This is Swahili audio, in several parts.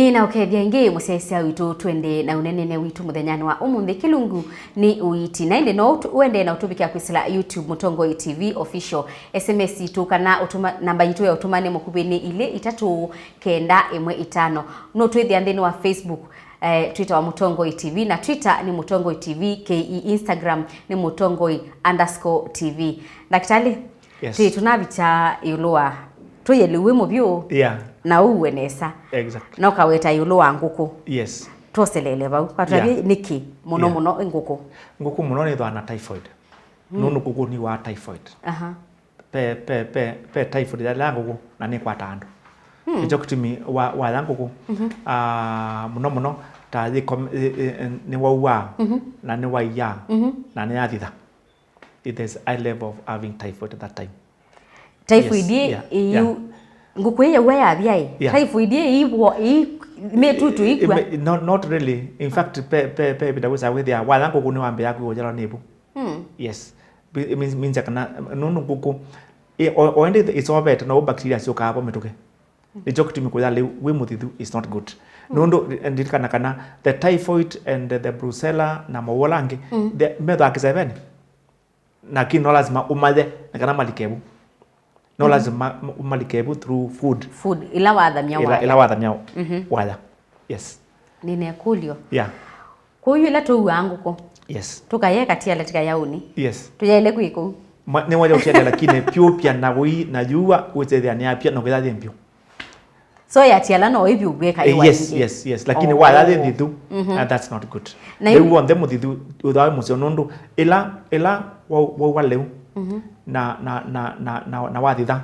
Ni na ukethia ingi musesia witu twende na unenene witu muthenyani wa umuthi kilungu ni Uiti na inde no wende na utubikia kwisila YouTube Mutongoi TV official SMS itu kana utuma namba yitu ya utumane mukubini ile 3915 no twithia nthini wa Facebook Twitter wa Mutongoi TV na Twitter ni Mutongoi TV KE Instagram ni Mutongoi_TV. Daktari, yes. Tunabicha Yiulu tuyeliwe mubyo na uwe nesa exactly na ukaweta Yiulu wa nguku yes toselele bau kwatwabi niki muno muno nguku muno ni thana typhoid nunu nguku ni wa typhoid pe typhoid ya nguku na ni kwata andu ijo kutimi wa nguku muno ta ni wa na ni wa ya na ni athitha. It is high level of having typhoid at that time. Typhoid you nguku ye we athia typhoid ye metutu ikwa not really. In fact pe bidaweza with ya wala nguku ni wambe yaku ojara nebu. Yes, it means kana nunu nguku oende it's all better no bacteria sio kapo metuke the jokutimi ko yale we mutithu is not good. Nondo ndikana kana the typhoid and the brucella na mawolange the medo akiseveni na kino lazima umale na kana malikebu no lazima umalikebu through food ila wadhamia wala yes nine kulio kuyu ila tu wangu ko yes tukayeka tia letika yauni yes tuyaile kwiko ne waje ukienda lakini pia na woi na jua uweze ni apia no kwenda thembio so ya tiala no ibi ubweka iwa yes lakini wala thithu and that's not good. They want them thithu uthawe musio nundu ila wa leu na wathitha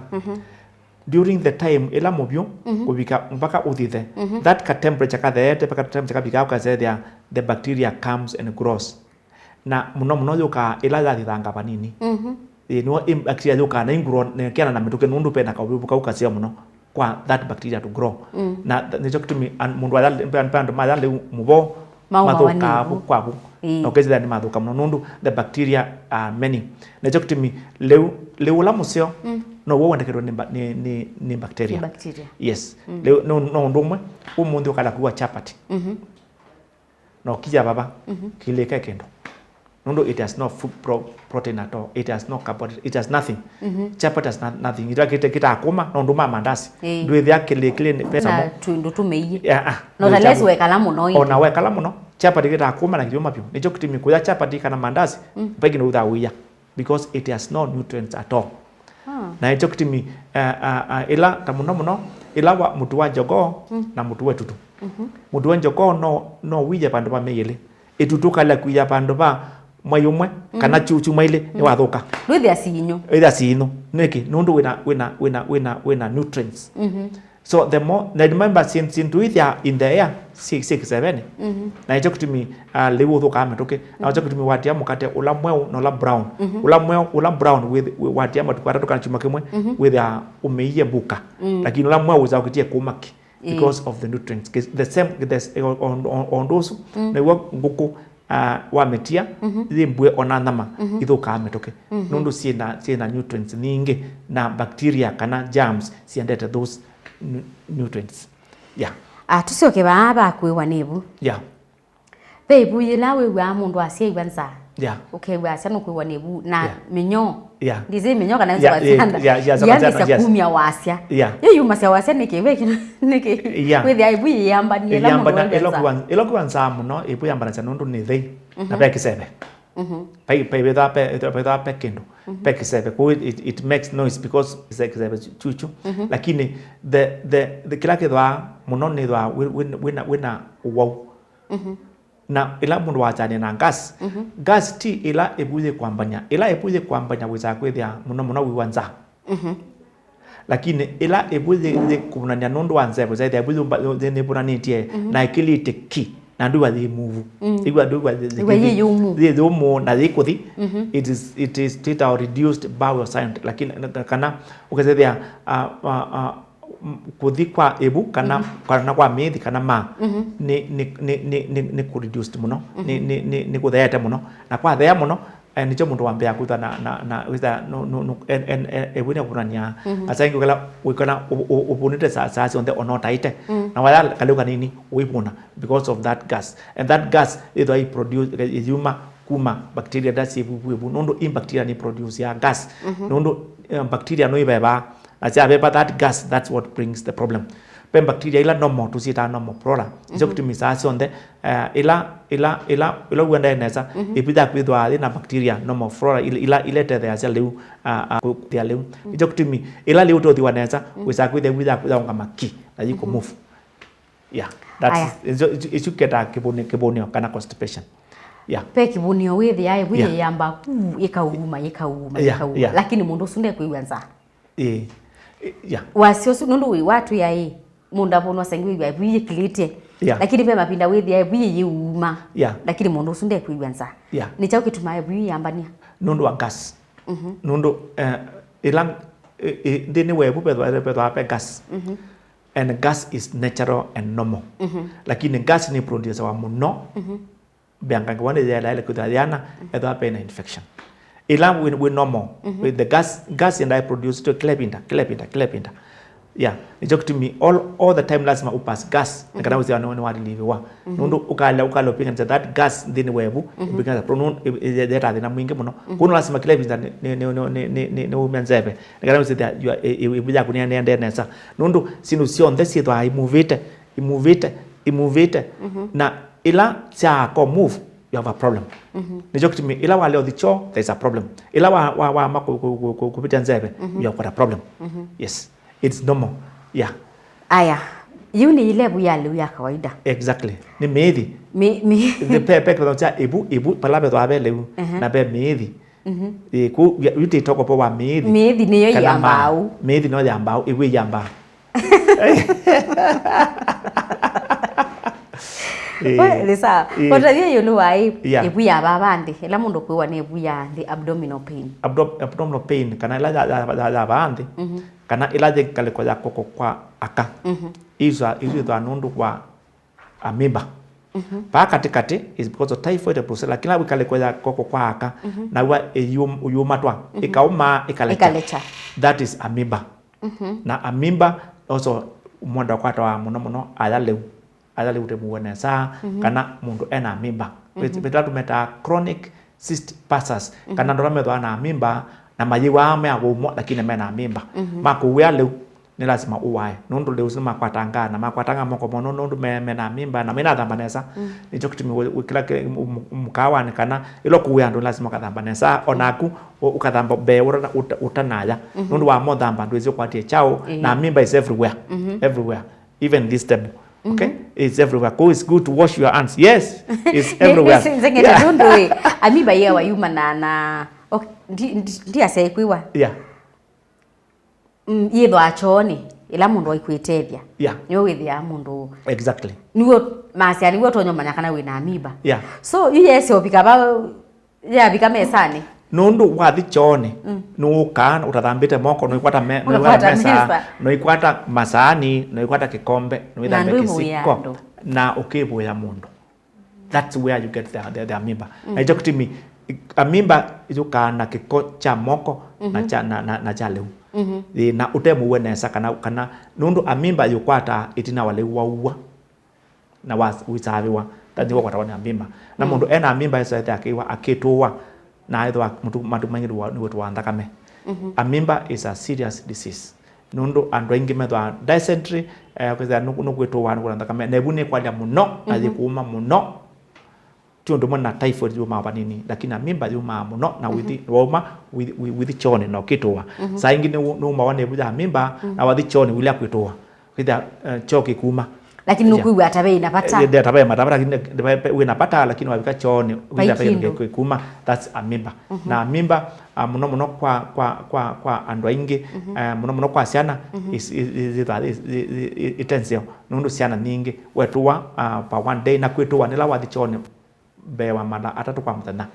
during the time ila mubyo kubika mpaka uthithe that ka temperature ka thete mpaka temperature kabika ka zethia the bacteria comes and grows na muno yoka ila yathithanga panini no bacteria yoka na ingro ne kiana na mituke nundu pena ka ubuka ukasia muno kwa that bacteria to grow na nicho kitumi mundu ala mpando madale mubo mathuka kwabu okezi ni mathuka muno nundu the bacteria are many nicho kitumi leu la musio no wo wandekero ni bacteria yes no ndumwe umundu ukala kuwa chapati no kija baba kile kekendo nundu it has no food protein at all, it has no carbohydrate, it has nothing. Chapati has nothing. Ira kita akoma no nduma mandasi ndwe ya kile pesa mo tundu tumeiye no less wekala muno ona wekala muno chapati kita akoma na kioma pyo nicho kitimi kuya chapati kana mandasi pegi no uthawiya because it has no nutrients at all. Na nicho kitimi ila tamuno ila wa mutu wa jogo na mutu wetu tu mutu wa jogo no wije pandu ba meyele etutuka la kuya pandu ba mwayumwe kana chuchu maile ni wathuka ndwithia sinyo niki nundu wina nutrients so the more na remember since ndwithia in the air 6-7 na icho kutimi lewu thuka ametoke na icho kutimi watia mukate ula mweu na ula brown ula brown with watia matukwara tukana chuma kimwe with umeiye buka lakini ula mweu za ukitie kumaki because of the nutrients the same on those na nguku wametia zimbwe ona nama ithuka ametoke nundu sina nutrients nyingi na bacteria kana germs siendete those nutrients tusioke baba kwiwa nebu bebu yilawe wa mundu asie ibanza okay we asano kwiwa nebu na minyo ndize minyo kana nzo basanda ya kumya wasya yeyu masya wasya niki with aibu yamba ni ela kuanza muno ibu yamba na nundu ni thei na peke sebe pai beda pekendo peke sebe ko it makes noise because sebe chuchu lakini the kila kedwa muno ni dwa wina wow na ila mundu wachane na gas ti ila ebuye kwambanya weza kwethia muno wiwanza lakini ila ebuye kunanya nundu wanzebo zaidi ebuye ne bunanitie na ikilite ki na ndu wathi move igwa ndu wathi yumu na ikuthi it is tita or reduced bowel sound lakini kana ukazethia kuthi kwa ebu kana kwa methi kana ma ni ku reduced muno ni kutheta muno na kwa thea muno nicho mundu wambea kutha na witha no ebune kurania asangi ukala upunite sasa on the onotaite na wala kaluka nini uipuna because of that gas, and that gas either produce yuma kuma bacteria that's ibu nondo in bacteria ni produce ya gas nondo bacteria no ibeba acha that gas, that's what brings the problem. Pen bacteria ila normal to sit normal flora optimization de ila wenda nesa ipida kwidwa na bacteria normal flora ila te ya leu dia leu optimi ila leu to diwanesa wisa kwida ngama ki na yiko move. Yeah, that's it should get a kibonio kana constipation. Yeah. Pe kibonio withi ya bwi yamba ikauma lakini mundu sunde kuiwanza. Yeah. Wasio nundu watu ya munda bonwa sengi bya bwi kilite. Lakini pe mapinda withi ya bwi yuma. Lakini mundu usunde kuiwanza. Ni chao kituma bwi yambania. Nundu wa gas. Nundu ilang dini webu pe gas. And gas is natural and normal. Lakini gas ni produce wa muno. Bianca wande ya ile kutaliana edo apena infection. Ilang we normal with the gas and I produce to klepinda. Yeah, it's to me all the time lazima upas gas ngana uzi wano liviwa nundu ukala pinga that gas then webu because pronoun data na mwingi muno kuno lazima klepinda ne umenzebe ngana uzi that you ibija kunia nende nesa nundu sinu sion this is why imove it na ila cha ko move you have a problem. Nijo to me ila wale odicho there's a problem. Ila wa kupita nzebe you have got a problem. Yes. It's normal. Yeah. Aya. Yuni ile buyalu ya kawaida. Exactly. Ni methi. The pepe kwa cha ibu palabe to abele na be methi. Ku Uiti talk po wa methi. Methi ni yo yambao. Methi no yambao, ibu yambao. Lisa, kwa hiyo Yiulu ai ibu ya babandi, ela mundu kwa ni ibu ya the abdominal pain. Abdominal pain kana ila ya babandi. Kana ila je kale kwa koko kwa aka. Izo nundu kwa amoeba. Pa katikati is because of typhoid process lakini wikale kwa koko kwa aka na wa uyuma twa ikauma ikalecha. That is amoeba. Na amoeba also mwanda kwa tawa muno adale utemuone saa kana mundu ena amoeba. Betatu meta chronic cyst pulsus kana ndo metho ana amoeba na majiwa ame agumo lakini mena amoeba. Makuwa leu ni lazima uwae nundu leu sima makwatanga moko mono nundu mena amoeba na mena thambanesa nicho kitumi wikila mkawa kana ilo kuwa ndo lazima kathambanesa onaku ukathamba be utanaya nundu wa mothamba ndo izio kwatie chao na amoeba is everywhere even this table. Okay, it's everywhere. It's good to wash your hands. Yes, it's everywhere. Amoeba yewa yuma na ndia sekwiwa. Yeah. Yetho achoni ila mundu aikwitethia. Yeah. Niwe withia mundu. Exactly. Niwe masia niwe tonyo manyakana wina amoeba. Yeah. So yese opika ba ya bika mesani. Nundu wathi chone nuka utathambite moko noikwata mesa noikwata masani noikwata kikombe noithambia kisiko na ukibuya mundu. That's where you get the amoeba. Na hicho kitimi amoeba ijuka na kiko cha moko na cha leu. Na utemu wenesa kana nundu amoeba yukwata itina wale waua na wisaviwa tani kwa tawana amoeba na mundu ena amoeba yesa akiwa akitoa na either matu mangi ni wa ndakame. Amoeba is a serious disease. Nundu andu ingi metwa dysentery kweza nugweto wa ndakame nebune kwa muno ajikuuma muno. Tiondo mwana typhoid yuma banini lakini amoeba yuma muno na with chone no kitwa. Saa ingine numa wane buja amoeba na wathi chone wila kwitoa. Kweza choki kuma. Lakini nukuwa atabe inapata. Atabe mataba lakini inapata lakini wabika chone wila peke kuma. That's amoeba. Na amoeba muno kwa andu ingi muno kwa siana is itensio. Nundu siana ningi wetuwa pa one day na kwituwa nila wathi chone bewa mala atatu kwa mtana.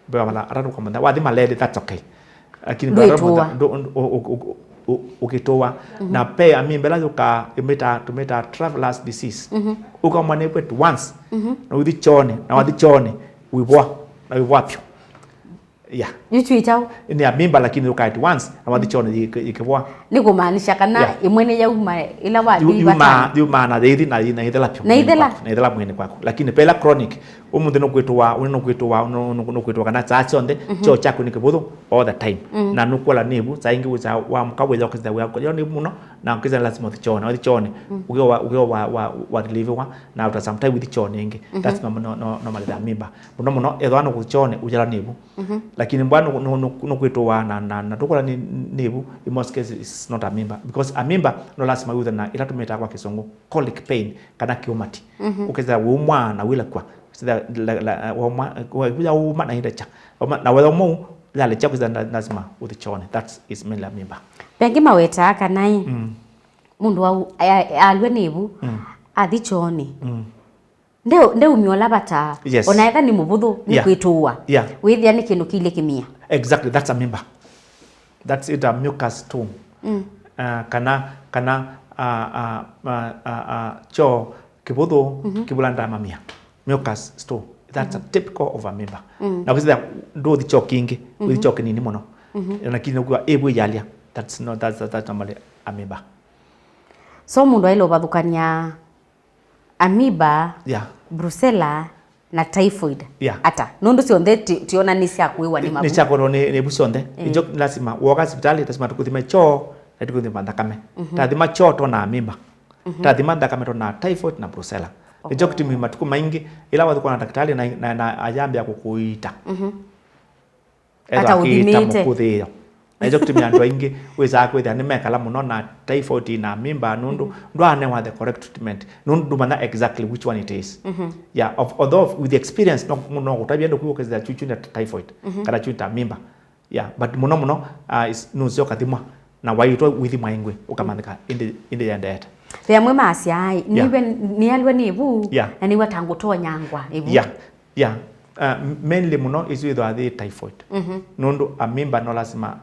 Bewa mala atatu kwa mtana. Wathi malele that's okay. Lakini ukitoa na pe amoeba yuka tumeta travelers disease. Uka mwane kwetu once na uthi chone na wathi chone wibwa pyo. Yeah. Yutu chao. Ni amimba lakini ukaiti once na wathi chone ikibwa. Ni kumaanisha kana imwene ya uma ila wadi batani. Yuma na dethi na ithela pyo. Na ithela mwene kwako. Lakini pela chronic umuthi no kwitwa kana chachonde cho chako ni kibuthu all the time. Na nukola nibu saingi uza wa mkaweza kuzida wako. Yo ni muno na kiza lazima uthichone. Uthichone. Ugo wa deliver na uta sometime uthichone ingi. That's normally the amimba. Muno ethwana kuthichone ujala nibu. Lakini mbwana no kwitwa na tukola nibu in most cases is not amimba because amimba no lazima uthe na iratumita kwa kisungu colic pain kana kiumati. Ukeza umwa na wila kwa sida la uma na hindacha na wala mu la lecha kuza lazima uthichone. That is mainly amimba. Pengi maweta kanai mundu wa alwe nibu athichone Ndeu umiola bata onaetha ni mubuthu ni kwituwa withia ni kindu kile kimia. Exactly, that's amimba. That's it, a mucus too. Kana cho kibuthu kibulanda mamia. Mucus stool. That's a typical of amimba. Na kuzida ndo thicho kingi, thicho kinini muno. Lakini kwa ebu yalia. That's normally amimba. So mundu ailo bathukania amoeba, brucella na typhoid. Ata nundu cionthe tiona ni cia kwiwa ni mabu. Ni cia kwiwa ni bucionthe. Ijo lazima woga hospitali lazima tukuthime cho na tukuthima thakame. Tathima cho tona amoeba. Tathima thakame tona typhoid na brucella. Ijo kitimi matuku maingi ila wathu kwa daktari na ajambia kukuita. Ata udimite. Ejo kutimia andu aingi weza kwithia ni mekala muno na typhoid na amimba nundu ndwane wa the correct treatment nundu mana exactly which one it is. Yeah, although with the experience no gutabia ndo kuokeza chuchu na typhoid kana chuchu ta amimba. Yeah, but muno is nuzio kathimwa na waitwa withi maingwe ukamandika in the end. Thea mwe maasiai ni alwe nibu na ni watangutoa nyangwa ibu. Yeah. Mainly muno is with the typhoid. Nundu amimba no lazima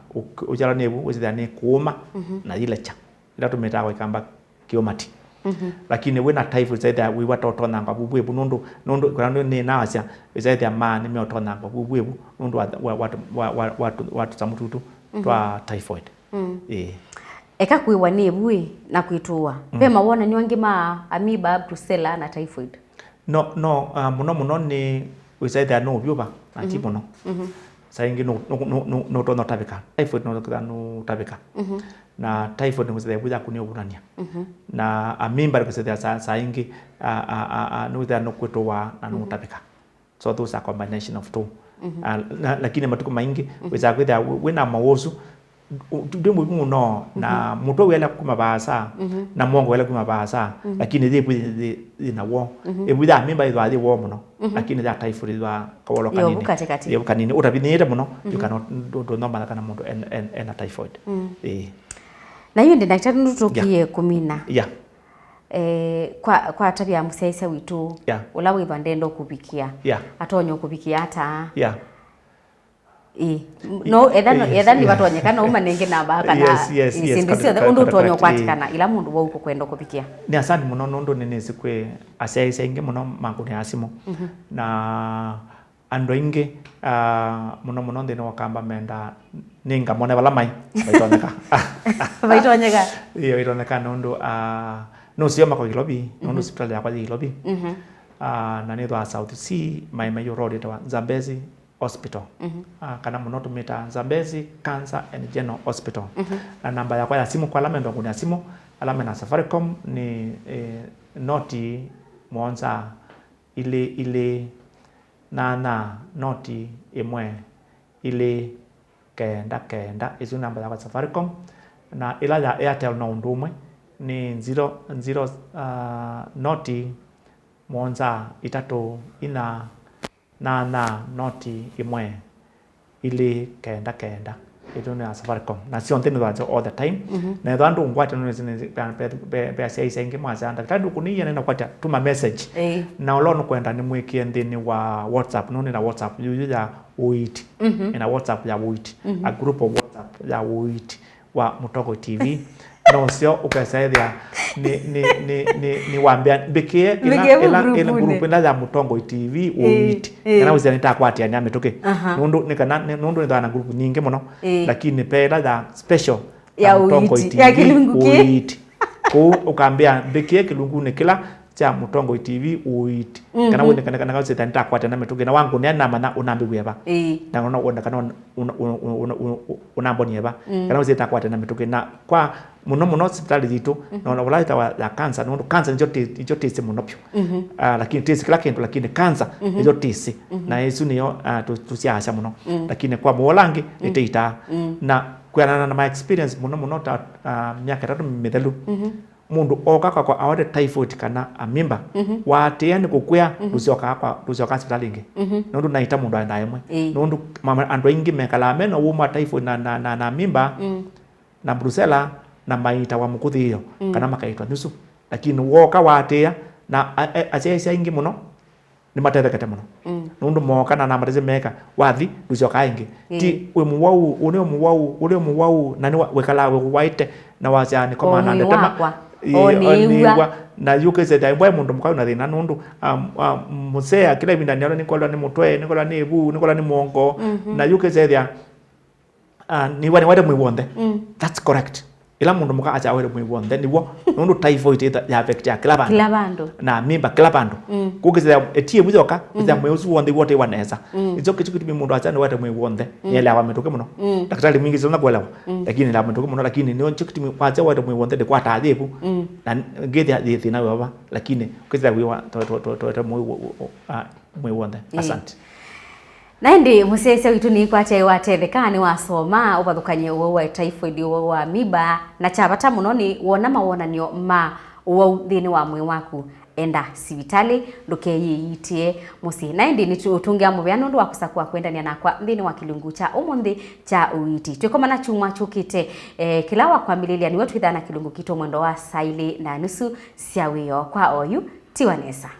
ujala nebu wizida ni kuuma na ilecha. Ila tumeta kwa ikamba kiomati. Lakini wena typhoid zaida wiwa totona kwa bubuebu nundu kwa ni naasya zaida ma ni meotona kwa bubuebu nundu watu samututu twa typhoid. Eka kuiwa nebu na kuitua. Pema wona ni wangima amoeba, brucella na typhoid. No, muno ni wisaida no byuba ati muno. Saingi no tono tabika. Typhoid no tabika. Na typhoid ni wisaida buja kunio burania. Na amimba ni wisaida saingi no wisaida no kwitowa na no tabika. So those are combination of two. Lakini matuko maingi wisaida kwitha wena mawosu ndio muno na muto wela kuma basa na mongo wela kuma basa lakini dhibu na wo ebuda amimba idwa dhi wo muno lakini that typhoid idwa kawolo kanini yo kanini utabinire muno you cannot do no bana kana muntu en typhoid. Na hiyo ndi daktari ndutukie kumina kwa tabia musaisa witu ula witwa ndendo kubikia atonyo kubikia ata no edani watu wanyekana uma nenge na baka na sindisio undu tonyo kwatikana ila mundu wa uko kwenda kupikia ni asani muno nundu nini sikwe asaisa inge muno manguni asimo na ando inge muno ndino wakamba menda ninga mone wala mai baitonyeka iyo itoneka nundu no sio mako ilobi nundu hospital ya kwa ilobi na ni twa South Sea mai road to Zambezi Hospital. Kana muno tumita Zambezi Cancer and General Hospital. Na namba yakwa ya simu kwa alama ndo nguni ya simu alama na Safaricom ni noti mwanza ile na noti imwe ile kenda izu namba yakwa Safaricom na ila ya Airtel na undumwe ni 0 noti mwanza itatu ina na noti imwe ili kenda ito ni Safaricom na sio ntendo wacho all the time na ndo andu ngwata no zine pe sia isenge mwaza anda tadu kuniya na kwata tuma message na olono kwenda ni mwikie ndini wa WhatsApp no ni na WhatsApp ya Uiti ina WhatsApp ya Uiti a group of WhatsApp ya Uiti wa Mutoko TV no sio ukasaidia ni wambia bikie ila group ina ya Mutongo TV Uiti kana uzani takwati anya metoke nundu ni thana group nyingi muno lakini pera ya special ya Mutongo TV Uiti ko ukambia bikie kilungu ni kila cha Mutongo TV Uiti kana wone kana uzani takwati anya metoke na wangu ni na mana unambi weba na unaona kana unamboni yeba kana uzani takwati anya metoke na kwa muno hospitali zitu na walaita wa cancer no cancer njo tese muno pyo lakini tese kila kintu lakini cancer njo tese na yesu niyo tusiasha muno lakini kwa molangi iteita na kwa na my experience muno ta miaka 3 mithelu mundu oka kwa awade typhoid kana amimba watia ni kukwea rusioka hospitali ingi nondu naita mundu aenda yemwe nondu mama andu ingi mekala meno wuma typhoid na amimba na brusela na maita wa mukuthi hiyo kana makaitwa nusu lakini woka watia na asia ingi muno ni matethekete muno nundu moka na mareze meka wathi rucoka ingi ti we muwau na ni wekala we waite na wacha ni komana ndetema oniwa na yuke se dai bwa mundu mukau na thina nundu musea kila ibinda ni nikola ni mutwe nikola ni bu nikola ni mongo na yuke se dia ni wade mwiwonde that's correct ila mundu muka acha wale mwiwonde niwo nundu typhoid ya affect ya kila bandu na mimba kila bandu kugeza etie buzoka za mwezu wonde wote waneza izo kitu mundu acha wale mwiwonde yela wametoke muno daktari mingi zona kuelewa lakini la metoke muno lakini ni kitu acha wale mwiwonde de kwata adhebu na ngethia thina baba lakini kugeza wiwa mwiwonde asante Naindi musese witu ni kwacha watethekani wasoma ubathukanye wa typhoid wa miba na chabata muno ni wona mawonanio ma wa thini wa mwe waku enda sibitali ndukeyiitie musi naindi ni tutungia mubya nundu wa kusakua kwendania nakwa thini wa kilungu cha umundi cha Uiti twikoma na chuma chukite kila wa kwamililia ni watu ithana kilungu kito mwendo wa saili na nusu cia wiyo kwa oyu tiwanesa